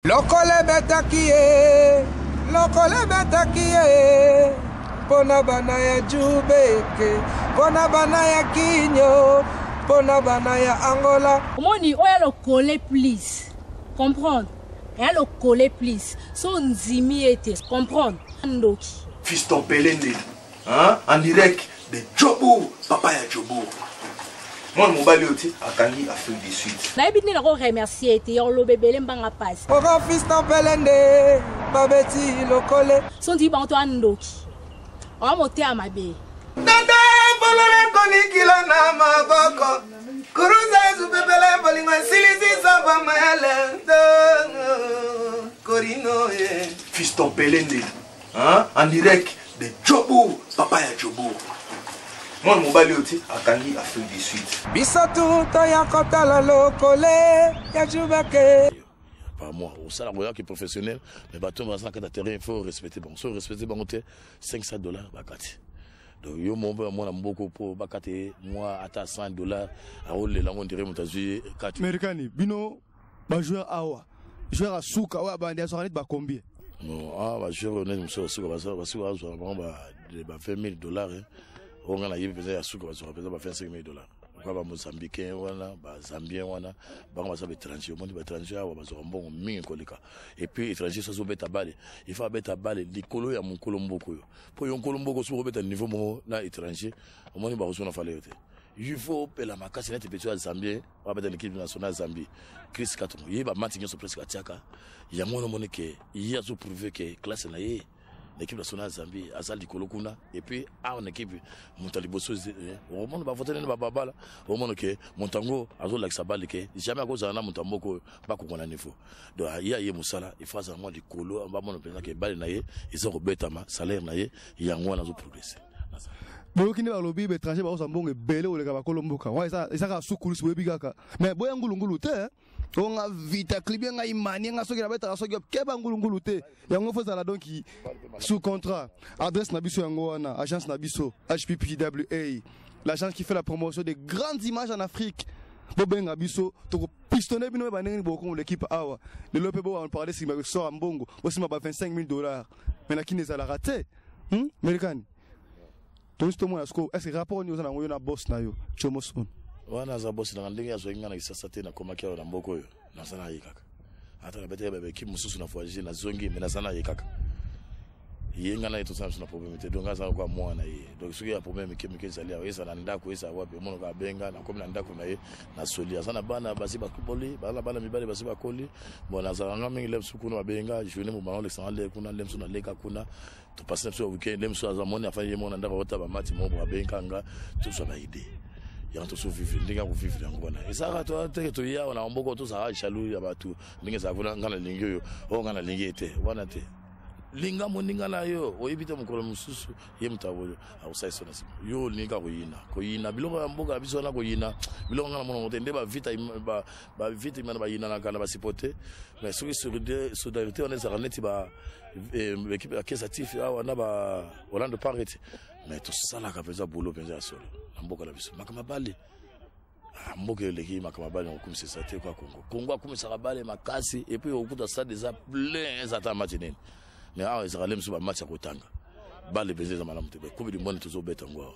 Lokole betakie, lokole betakie, pona bana ya Jubeke, pona bana ya Kinyo, pona bana ya Angola. Omoni oya lokole please, comprendre? Oya lokole please, so nzimi ete, comprendre? Ndoki. Fiston Pelende, hein? En direct de Djobour, papa ya Djobour. Moi, mon balioté a gagné Afrique du Sud. Na ebitni na ko remercier ete yo lo bebele mbanga passe. Ora Fiston Pelende, babeti lokole. So ndi ba to andoki. O mote amabe. Dada bolole konikila na maboko. Kuruza zubebele bolinga silisi samba mele. Korino ye. Fiston Pelende, hein? En direct de Djobour, papa ya Djobour. Moi, mon balioté a gagné Afrique du Sud. Bisatu toya kotala lokole ya Jubeke. Pas moi, au salaire qui est professionnel, mais bateau dans un terrain, il faut respecter bon. So respecter bon $500 bakati. Donc yo mon moi beaucoup pour bakati, moi à $100 à rouler la montre mon tazu 4. Americani bino ba joueur awa. Joueur à souka wa ba ndia soranit ba combien? Non, ah ba joueur honnête monsieur souka ba $20,000 on a eu besoin de souka ba $25,000. Kwa ba Mozambicain wana ba Zambien wana ba ngwa ba étranger monde ba étranger wa ba zo mbongo mingi koleka et puis étranger so beta balle il faut beta balle likolo ya mukolo mboko yo po yo nkolo mboko so beta niveau mo na étranger au monde ba zo na fale yote il faut pela makasi na tepetu ya Zambien wa beta l'équipe nationale Zambie Chris Katongo yi ba mati nyo so presque atiaka ya mono moneke yi a zo prouver que classe na ye l'équipe nationale Zambie azali kolokuna et puis en équipe montaliboso au monde ba voter na baba la au monde que montango azo la sabali que jamais à cause na montamboko ba ko na niveau donc ya ye musala il faut vraiment du kolo ba mon pensa que bali na ye ils ont betama salaire na ye ya ngwana zo progresser Bolokini ba lobi étranger ba osambongo ebele oleka ba kolomboka wa isa ka sukulisi webigaka mais boya ngulungulu te on a vite clibien nga imani nga soki na beta soki keba ngulungulu te yango faut ça donc sous contrat adresse na biso yango wana agence na biso HPPWA l'agence qui fait la promotion des grandes images en Afrique bobenga biso to pistonner bino ba ndenge boko l'équipe awa le lope bo on parler si ma sort mbongo aussi ma ba $25,000 mais na kine za la raté American donc tout le monde est-ce que rapport nous na ngoyo na boss na yo chomoson wana za boss na ndenge ya zo ngana kisasa tena koma kia na mboko yo na sana yikaka hata na bete bebe ki mususu na foaje na zongi mais na sana yikaka yenga na etosa na problème te donc za kwa mwana ye donc suki ya problème ke salia wesa na ndako wesa wapi mono ka benga na komi na ndako na ye na solia sana bana basi bakuboli bana mibale basi bakoli bona za nga mingi lem suku no benga journée mo bana Alexandre kuna lem su na leka kuna to passer sur weekend lem su za moni afa ye mona ndako wota ba mati mo ba benga nga tout ça ba idée ya to so vivre ndinga ko vivre yango bona esaka to teke to ya na mboko to sa chalu ya batu ndinga za vuna ngana lingi yo o ngana lingi ete wana te linga moninga na yo oyibite mukolo mususu ye mutawolo awusaiso na sima yo linga ko yina biloko ya mboka biso na ko yina biloko ngana mono ngotende ba vita imana ba yina na kana ba sipote mais sur solidarité on est zaraneti ba équipe ya kesatif awa na ba Orlando Pirates mais to sala ka peza bolo penza solo mboka la biso makama bale mboka leki makama bale ngokumisa sate kwa Kongo akumisa bale makasi et puis okuta stade des plein ezata matinene mais awa ezalem so ba match ya kotanga bale penza za malamu te coupe du monde tozo beta ngwa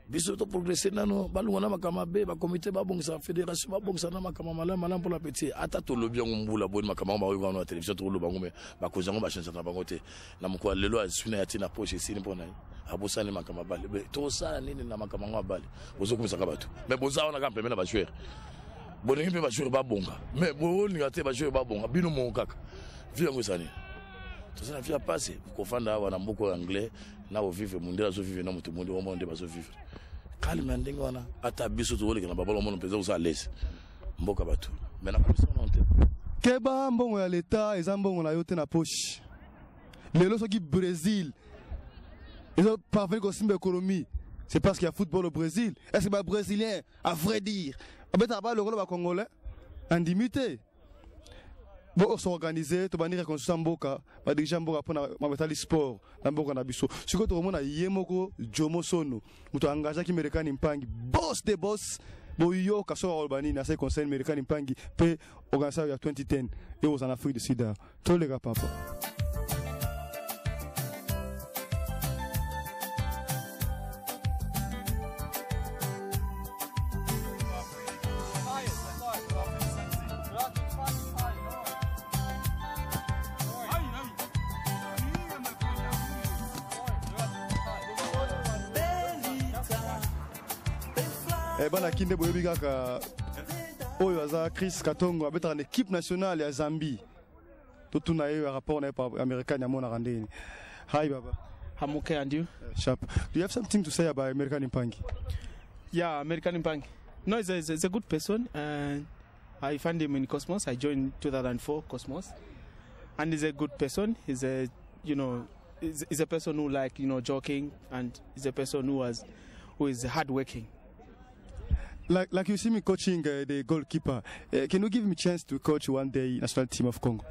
biso to progresser nano balunga na makama be ba comité ba bongisa fédération ba bongisa na makama malamu pour la petit ata to lobi ngombula boni makama ba yo na télévision to loba ngome ba kozango ba chanza na bango te na mko lelo asuna ya tina poche sini pona abosani makama bale to sa nini na makama ngwa bale bozo kumisa ka batu mais boza ona ka pemela ba joueur boningi pe ba joueur ba bonga mais boni ngate ba joueur ba bonga bino mo kaka via ngosani to sana via passer ko fanda wana mboko anglais na o vivre mundela zo vivre na mutu mundi o monde ba zo vivre kalima ndenge wana ata biso to woleka na babalo mono peza usa lese mboka batu mais na komisa na onte keba mbongo ya leta eza mbongo na yote na poche lelo soki Brésil ils ont parvenu qu'au simbe économie c'est parce qu'il y a football au Brésil est-ce que les Brésiliens à vrai dire abeta ba le Congolais en dimité bon s'organiser to banir reconstruire mboka ba dirigeant mboka pona mabetali sport na mboka na biso siko to mona yemoko Jomo Sono muto engagé ki Marekani mpangi boss de boss Bo yo kaso Albany na se conseil américain Mpangi pe organisation ya 2010 et aux en Afrique du Sud. Tous les gars papa. Bana kinde boyebi kaka oyo aza Chris Katongo abeta en équipe nationale ya Zambie. Tout na yo rapport na américain ya mona randeni. Hi baba. I'm okay, and you? Sharp. Do you have something to say about American Mpangi? Yeah, American Mpangi. No, he's a good person. I found him in Cosmos. I joined 2004 Cosmos, and he's a good person. He's a, he's a person who joking, and he's a person who is hardworking. Like you see me coaching the goalkeeper. Can you give me a chance to coach one day national team of Congo?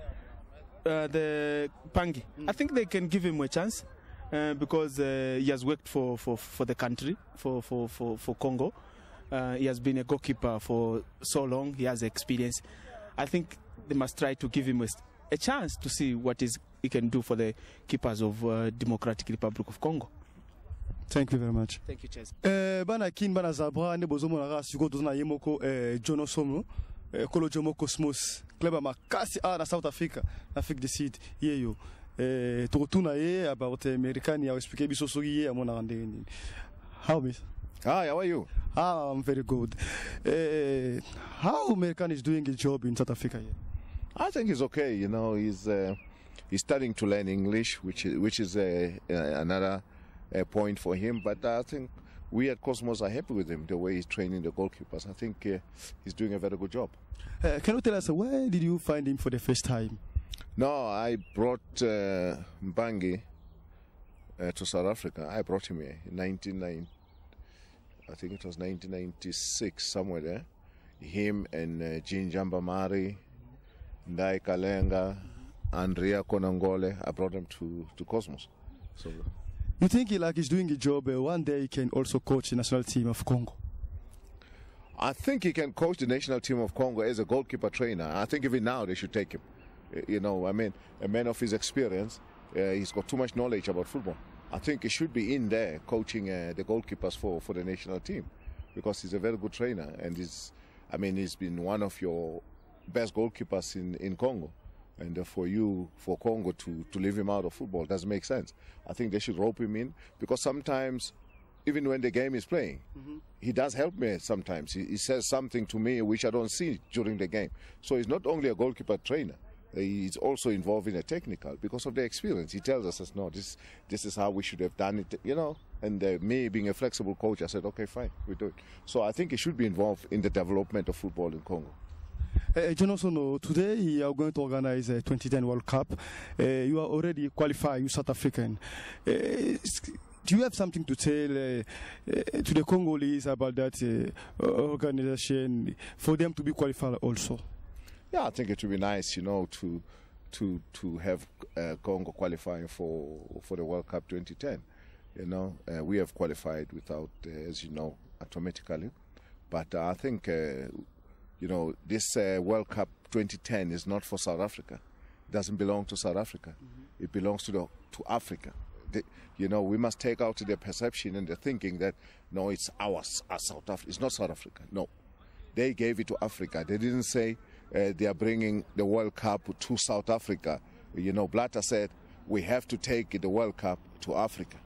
The Pangi. I think they can give him a chance because he has worked for the country, for Congo. He has been a goalkeeper for so long. He has experience. I think they must try to give him a chance to see what he can do for the keepers of Democratic Republic of Congo. Thank you very much. Thank you, Chess. Bana kin bana zabra ne bozomo na ga siko tozana yemoko Jono Somo kolo jomo Cosmos club makasi na South Africa na Afrique du Sud yeyo to tuna ye about American ya explique biso so ye amona randeni. How miss? Hi, how are you? I'm very good. How American is doing his job in South Africa here? I think he's okay. He's starting to learn English, which is another point for him. But I think we at Cosmos are happy with him, the way he's training the goalkeepers. I think he's doing a very good job. Can you tell us where did you find him for the first time? No, I brought Mpangi to South Africa. I brought him here in 1996, somewhere there. Him and Jean Jambamari, Ndai Kalenga, Andrea Konangole. I brought them to Cosmos. So. You think he's doing a job? One day he can also coach the national team of Congo. I think he can coach the national team of Congo as a goalkeeper trainer. I think even now they should take him. A man of his experience, he's got too much knowledge about football. I think he should be in there coaching the goalkeepers for the national team, because he's a very good trainer and he's been one of your best goalkeepers in Congo. And for Congo to leave him out of football doesn't make sense. I think they should rope him in, because sometimes, even when the game is playing, he does help me sometimes. He says something to me which I don't see during the game. So he's not only a goalkeeper trainer, he's also involved in a technical because of the experience. He tells us, no, this is how we should have done it, And me being a flexible coach, I said, okay, fine, we do it. So I think he should be involved in the development of football in Congo. Jono, today you are going to organize a 2010 World Cup. You are already qualified, you South African. Do you have something to tell to the Congolese about that organization, for them to be qualified also? Yeah, I think it would be nice, to have Congo qualifying for the World Cup 2010. We have qualified without, as you know, automatically. But I think, this World Cup 2010 is not for South Africa. It doesn't belong to South Africa. It belongs to Africa. We must take out the perception and the thinking that, no, it's ours, South Africa. It's not South Africa. No. They gave it to Africa. They didn't say they are bringing the World Cup to South Africa. Blatter said, we have to take the World Cup to Africa.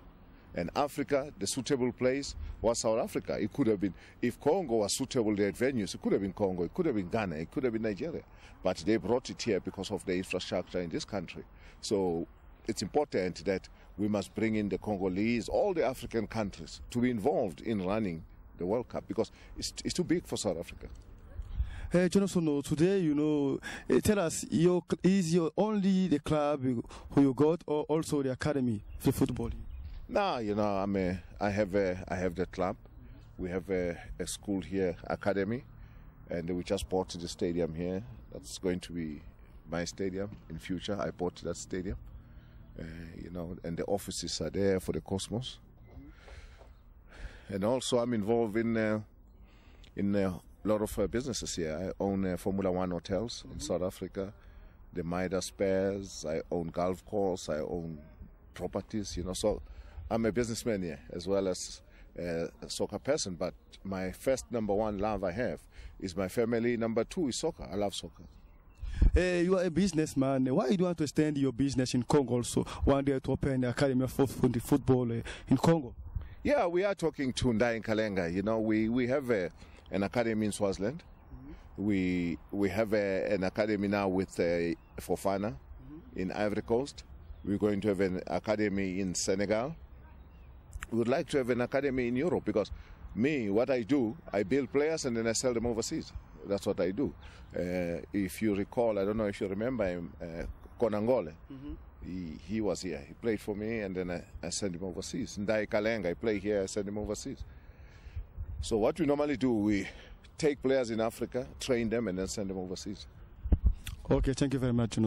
And Africa, the suitable place was South Africa. It could have been, if Congo was suitable, their venues, it could have been Congo, it could have been Ghana, it could have been Nigeria. But they brought it here because of the infrastructure in this country. So it's important that we must bring in the Congolese, all the African countries, to be involved in running the World Cup, because it's too big for South Africa. Hey, Jonathan, today, tell us, is your only the club who you got, or also the academy for football? No, I have the club. We have a school here, academy, and we just bought the stadium here. That's going to be my stadium in future. I bought that stadium, and the offices are there for the Cosmos. And also, I'm involved in in a lot of businesses here. I own Formula One hotels in South Africa, the Midas Bears. I own golf course. I own properties. So I'm a businessman here as well as a soccer person. But my first number one love I have is my family. Number two is soccer. I love soccer. You are a businessman. Why do you want to extend your business in Congo also? One day to open the academy for football in Congo? Yeah, we are talking to Ndai Kalenga. We have an academy in Swaziland. We have an academy now with Fofana in Ivory Coast. We're going to have an academy in Senegal. We would like to have an academy in Europe because what I do, I build players and then I sell them overseas. That's what I do. If you recall, I don't know if you remember him, Konangole. He was here. He played for me and then I sent him overseas. Ndai Kalenga, I play here, I send him overseas. So what we normally do, we take players in Africa, train them and then send them overseas. Okay, thank you very much.